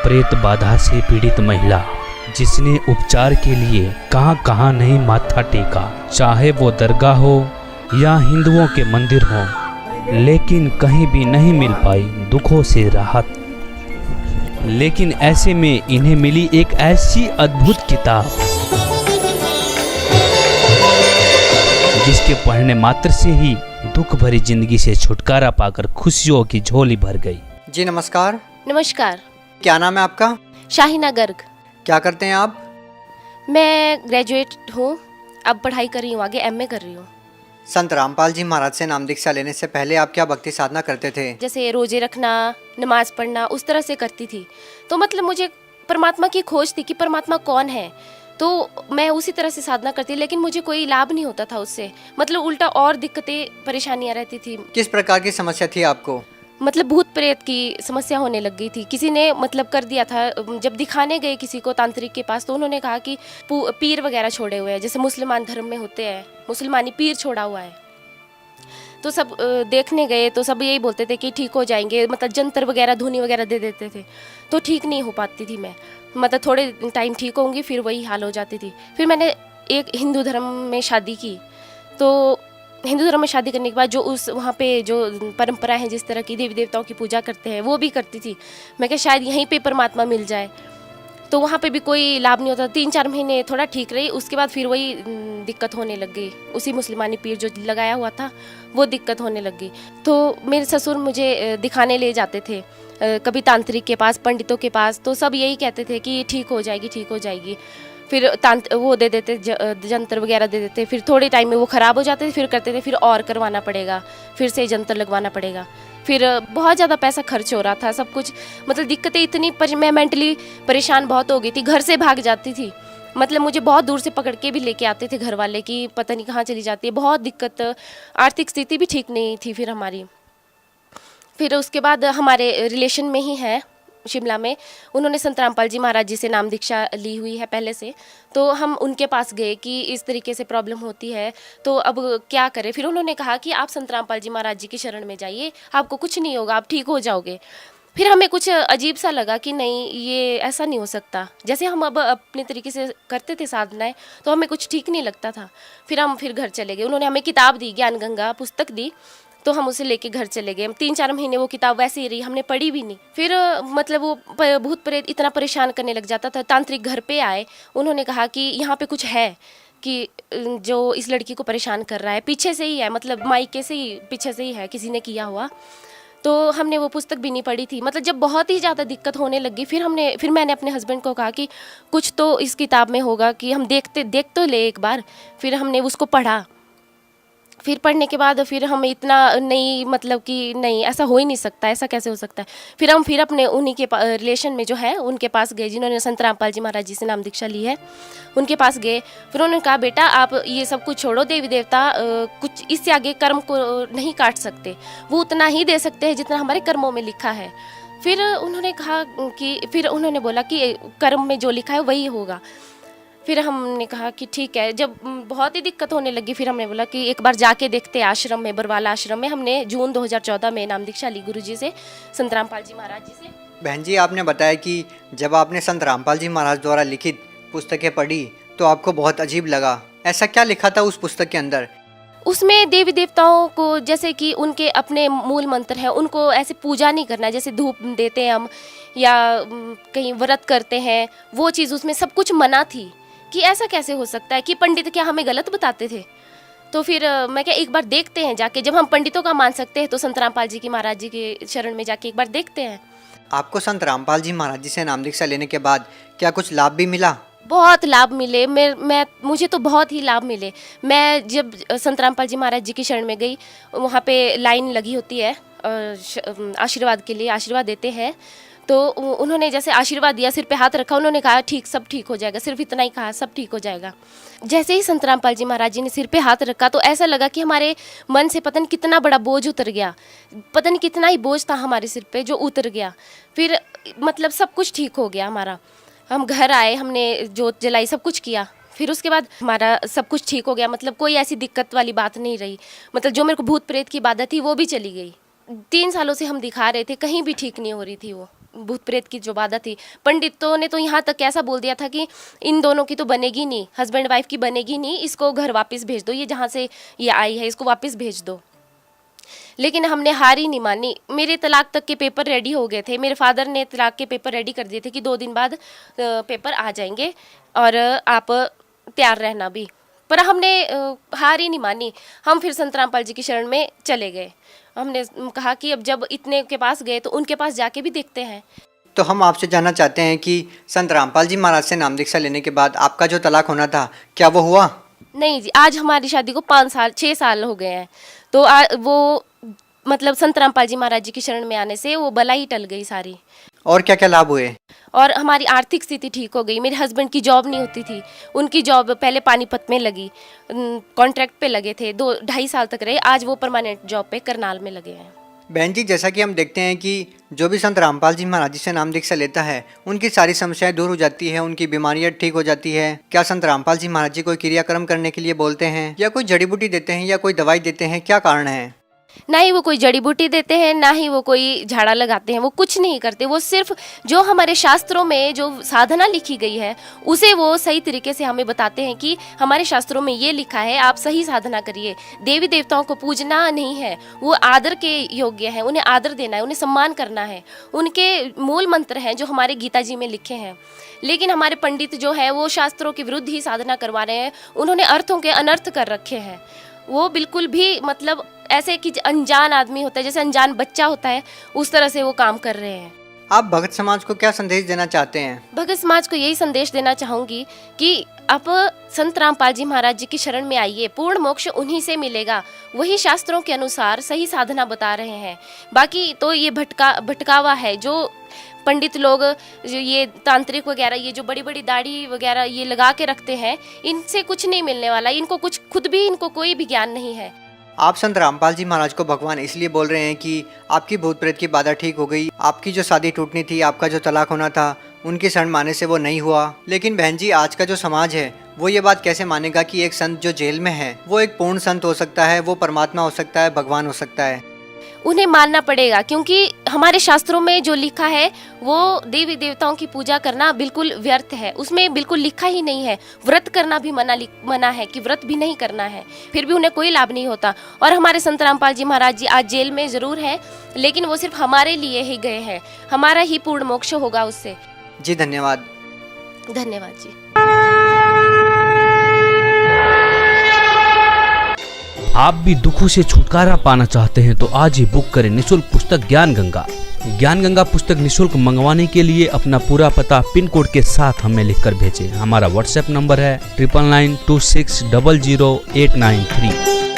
प्रेत बाधा से पीड़ित महिला जिसने उपचार के लिए कहां नहीं माथा टेका, चाहे वो दरगाह हो या हिंदुओं के मंदिर हो, लेकिन कहीं भी नहीं मिल पाई दुखों से राहत। लेकिन ऐसे में इन्हें मिली एक ऐसी अद्भुत किताब जिसके पढ़ने मात्र से ही दुख भरी जिंदगी से छुटकारा पाकर खुशियों की झोली भर गई। जी नमस्कार। नमस्कार। क्या नाम है आपका? शाहीना गर्ग। क्या करते हैं आप? मैं ग्रेजुएट हूँ, अब पढ़ाई कर रही हूँ, आगे एमए कर रही हूँ। संत रामपाल जी महाराज से नाम दीक्षा लेने से पहले आप क्या भक्ति साधना करते थे? जैसे रोजे रखना, नमाज पढ़ना, उस तरह से करती थी। तो मतलब मुझे परमात्मा की खोज थी कि परमात्मा कौन है, तो मैं उसी तरह से साधना करती, लेकिन मुझे कोई लाभ नहीं होता था उससे। मतलब उल्टा और दिक्कतें परेशानियां रहती थी। किस प्रकार की समस्या थी आपको? मतलब भूत प्रेत की समस्या होने लग गई थी। किसी ने मतलब कर दिया था, जब दिखाने गए किसी को तांत्रिक के पास, तो उन्होंने कहा कि पीर वगैरह छोड़े हुए हैं, जैसे मुसलमान धर्म में होते हैं, मुसलमानी पीर छोड़ा हुआ है। तो सब देखने गए तो सब यही बोलते थे कि ठीक हो जाएंगे, मतलब जंतर वगैरह धुनी वगैरह दे देते थे, तो ठीक नहीं हो पाती थी मैं। मतलब थोड़े टाइम ठीक होंगी, फिर वही हाल हो जाती थी। फिर मैंने एक हिंदू धर्म में शादी की, तो हिंदू धर्म में शादी करने के बाद जो उस वहाँ पे जो परंपरा है, जिस तरह की देवी देवताओं की पूजा करते हैं, वो भी करती थी। मैं क्या शायद यहीं पे परमात्मा मिल जाए, तो वहाँ पे भी कोई लाभ नहीं होता। 3-4 महीने थोड़ा ठीक रही, उसके बाद फिर वही दिक्कत होने लग गई। उसी मुसलमानी पीर जो लगाया हुआ था वो दिक्कत होने लग गई। तो मेरे ससुर मुझे दिखाने ले जाते थे, कभी तांत्रिक के पास, पंडितों के पास, तो सब यही कहते थे कि ठीक हो जाएगी, ठीक हो जाएगी। फिर वो दे देते, जंतर वगैरह दे देते, फिर थोड़े टाइम में वो ख़राब हो जाते थे, फिर करते थे फिर और करवाना पड़ेगा, फिर से जंतर लगवाना पड़ेगा। फिर बहुत ज़्यादा पैसा खर्च हो रहा था, सब कुछ मतलब दिक्कतें इतनी मैं मेंटली परेशान बहुत हो गई थी, घर से भाग जाती थी। मतलब मुझे बहुत दूर से पकड़ के भी लेके आते थे घर वाले कि पता नहीं कहाँ चली जाती है, बहुत दिक्कत, आर्थिक स्थिति भी ठीक नहीं थी फिर हमारी। फिर उसके बाद हमारे रिलेशन में ही है शिमला में, उन्होंने संत रामपाल जी महाराज जी से नाम दीक्षा ली हुई है पहले से, तो हम उनके पास गए कि इस तरीके से प्रॉब्लम होती है, तो अब क्या करें। फिर उन्होंने कहा कि आप संत रामपाल जी महाराज जी की शरण में जाइए, आपको कुछ नहीं होगा, आप ठीक हो जाओगे। फिर हमें कुछ अजीब सा लगा कि नहीं, ये ऐसा नहीं हो सकता। जैसे हम अब अपने तरीके से करते थे साधनाएं, तो हमें कुछ ठीक नहीं लगता था। फिर हम घर चले गए, उन्होंने हमें किताब दी, ज्ञान गंगा पुस्तक दी, तो हम उसे लेके घर चले गए। 3-4 महीने वो किताब वैसे ही रही, हमने पढ़ी भी नहीं। फिर मतलब वो भूत प्रेत इतना परेशान करने लग जाता था। तांत्रिक घर पे आए, उन्होंने कहा कि यहाँ पे कुछ है, कि जो इस लड़की को परेशान कर रहा है पीछे से ही है, मतलब मायके से ही, पीछे से ही है, किसी ने किया हुआ। तो हमने वो पुस्तक भी नहीं पढ़ी थी। मतलब जब बहुत ही ज़्यादा दिक्कत होने लगी, फिर मैंने अपने हस्बैंड को कहा कि कुछ तो इस किताब में होगा, कि हम देख तो ले एक बार। फिर हमने उसको पढ़ा। फिर पढ़ने के बाद फिर हम इतना नहीं, मतलब कि नहीं, ऐसा हो ही नहीं सकता, ऐसा कैसे हो सकता है। फिर हम अपने उन्हीं के रिलेशन में जो है उनके पास गए, जिन्होंने संत रामपाल जी महाराज जी से नाम दीक्षा ली है, उनके पास गए। फिर उन्होंने कहा, बेटा आप ये सब कुछ छोड़ो, देवी देवता कुछ इससे आगे कर्म को नहीं काट सकते, वो उतना ही दे सकते हैं जितना हमारे कर्मों में लिखा है। फिर उन्होंने कहा कि, फिर उन्होंने बोला कि कर्म में जो लिखा है वही होगा। फिर हमने कहा कि ठीक है। जब बहुत ही दिक्कत होने लगी, फिर हमने बोला कि एक बार जाके देखते आश्रम में, बरवाला आश्रम में। हमने जून 2014 में नाम दीक्षा ली गुरुजी से, संत रामपाल जी महाराज जी से। बहन जी, आपने बताया कि जब आपने संत रामपाल जी महाराज द्वारा लिखित पुस्तकें पढ़ी तो आपको बहुत अजीब लगा। ऐसा क्या लिखा था उस पुस्तक के अंदर? उसमें देवी देवताओं को, जैसे कि उनके अपने मूल मंत्र हैं, उनको ऐसे पूजा नहीं करना, जैसे धूप देते हैं हम या कहीं व्रत करते हैं, वो चीज़ उसमें सब कुछ मना थी। कि ऐसा कैसे हो सकता है, कि पंडित क्या हमें गलत बताते थे। तो फिर मैं क्या, एक बार देखते हैं जाके, जब हम पंडितों का मान सकते हैं तो संत रामपाल जी की महाराज जी के शरण में जाके एक बार देखते हैं। आपको संत रामपाल जी महाराज जी से नाम दीक्षा लेने के बाद क्या कुछ लाभ भी मिला? बहुत लाभ मिले। मुझे तो बहुत ही लाभ मिले। मैं जब संत रामपाल जी महाराज जी की शरण में गई, वहाँ पे लाइन लगी होती है आशीर्वाद के लिए, आशीर्वाद देते हैं। तो उन्होंने जैसे आशीर्वाद दिया, सिर पे हाथ रखा, उन्होंने कहा ठीक, सब ठीक हो जाएगा, सिर्फ इतना ही कहा, सब ठीक हो जाएगा। जैसे ही संत रामपाल जी महाराज जी ने सिर पे हाथ रखा, तो ऐसा लगा कि हमारे मन से पता नहीं कितना बड़ा बोझ उतर गया, पता नहीं कितना ही बोझ था हमारे सिर पे जो उतर गया। फिर मतलब सब कुछ ठीक हो गया हमारा। हम घर आए, हमने जोत जलाई, सब कुछ किया। फिर उसके बाद हमारा सब कुछ ठीक हो गया, मतलब कोई ऐसी दिक्कत वाली बात नहीं रही। मतलब जो मेरे को भूत प्रेत की बाधा थी वो भी चली गई। 3 सालों से हम दिखा रहे थे, कहीं भी ठीक नहीं हो रही थी वो। भूत प्रेत की जो बाधा थी, पंडितों ने तो यहाँ तक ऐसा बोल दिया था कि इन दोनों की तो बनेगी नहीं, हस्बैंड वाइफ की बनेगी नहीं, इसको घर वापस भेज दो, ये जहाँ से ये आई है इसको वापस भेज दो। लेकिन हमने हार ही नहीं मानी। मेरे तलाक तक के पेपर रेडी हो गए थे, मेरे फादर ने तलाक के पेपर रेडी कर दिए थे कि 2 दिन बाद पेपर आ जाएंगे और आप तैयार रहना भी। पर हमने हार ही नहीं मानी। हम फिर संत रामपाल जी की शरण में चले गए। हमने कहा कि अब जब इतने के पास गए तो उनके पास जाके भी देखते हैं। तो हम आपसे जानना चाहते हैं कि संत रामपाल जी महाराज से नाम दीक्षा लेने के बाद आपका जो तलाक होना था, क्या वो हुआ? नहीं जी, आज हमारी शादी को 6 साल हो गए हैं। तो वो मतलब संत रामपाल जी महाराज जी की शरण में आने से वो बला ही टल गई सारी। और क्या क्या लाभ हुए? और हमारी आर्थिक स्थिति ठीक हो गई। मेरे हस्बैंड की जॉब नहीं होती थी, उनकी जॉब पहले पानीपत में लगी, कॉन्ट्रैक्ट पे लगे थे, 2-2.5 साल तक रहे। आज वो परमानेंट जॉब पे करनाल में लगे हैं। बहन जी, जैसा कि हम देखते हैं कि जो भी संत रामपाल जी महाराज जी से नाम दीक्षा लेता है उनकी सारी समस्याएं दूर हो जाती है, उनकी बीमारियां ठीक हो जाती है। क्या संत रामपाल जी महाराज जी कोई क्रियाक्रम करने के लिए बोलते हैं या कोई जड़ी बूटी देते हैं या कोई दवाई देते हैं? क्या कारण है? ना ही वो कोई जड़ी बूटी देते हैं, ना ही वो कोई झाड़ा लगाते हैं, वो कुछ नहीं करते। वो सिर्फ जो हमारे शास्त्रों में जो साधना लिखी गई है उसे वो सही तरीके से हमें बताते हैं कि हमारे शास्त्रों में ये लिखा है, आप सही साधना करिए। देवी देवताओं को पूजना नहीं है, वो आदर के योग्य है, उन्हें आदर देना है, उन्हें सम्मान करना है। उनके मूल मंत्र हैं जो हमारे गीता जी में लिखे हैं। लेकिन हमारे पंडित जो है वो शास्त्रों के विरुद्ध ही साधना करवा रहे हैं। उन्होंने अर्थों के अनर्थ कर रखे हैं। वो बिल्कुल भी मतलब ऐसे कि अनजान आदमी होता है, जैसे अनजान बच्चा होता है, उस तरह से वो काम कर रहे हैं। आप भगत समाज को क्या संदेश देना चाहते हैं? भगत समाज को यही संदेश देना चाहूंगी कि आप संत रामपाल जी महाराज जी की शरण में आइए। पूर्ण मोक्ष उन्हीं से मिलेगा, वही शास्त्रों के अनुसार सही साधना बता रहे हैं। बाकी तो ये भटकावा है जो पंडित लोग, जो ये तांत्रिक वगैरह, ये जो बड़ी बड़ी दाढ़ी वगैरह ये लगा के रखते हैं, इनसे कुछ नहीं मिलने वाला। इनको कुछ खुद भी इनको कोई भी ज्ञान नहीं है। आप संत रामपाल जी महाराज को भगवान इसलिए बोल रहे हैं कि आपकी भूत प्रेत की बाधा ठीक हो गई, आपकी जो शादी टूटनी थी, आपका जो तलाक होना था, उनकी शरण माने से वो नहीं हुआ। लेकिन बहन जी, आज का जो समाज है वो ये बात कैसे मानेगा कि एक संत जो जेल में है वो एक पूर्ण संत हो सकता है, वो परमात्मा हो सकता है, भगवान हो सकता है? उन्हें मानना पड़ेगा, क्योंकि हमारे शास्त्रों में जो लिखा है वो देवी देवताओं की पूजा करना बिल्कुल व्यर्थ है। उसमें बिल्कुल लिखा ही नहीं है। व्रत करना भी मना है कि व्रत भी नहीं करना है, फिर भी उन्हें कोई लाभ नहीं होता। और हमारे संत रामपाल जी महाराज जी आज जेल में जरूर हैं, लेकिन वो सिर्फ हमारे लिए ही गए हैं। हमारा ही पूर्ण मोक्ष होगा उससे। जी धन्यवाद। धन्यवाद जी। आप भी दुखों से छुटकारा पाना चाहते हैं तो आज ही बुक करें निःशुल्क पुस्तक ज्ञान गंगा। ज्ञान गंगा पुस्तक निःशुल्क मंगवाने के लिए अपना पूरा पता पिन कोड के साथ हमें लिखकर भेजें। हमारा व्हाट्सएप नंबर है 9992600893।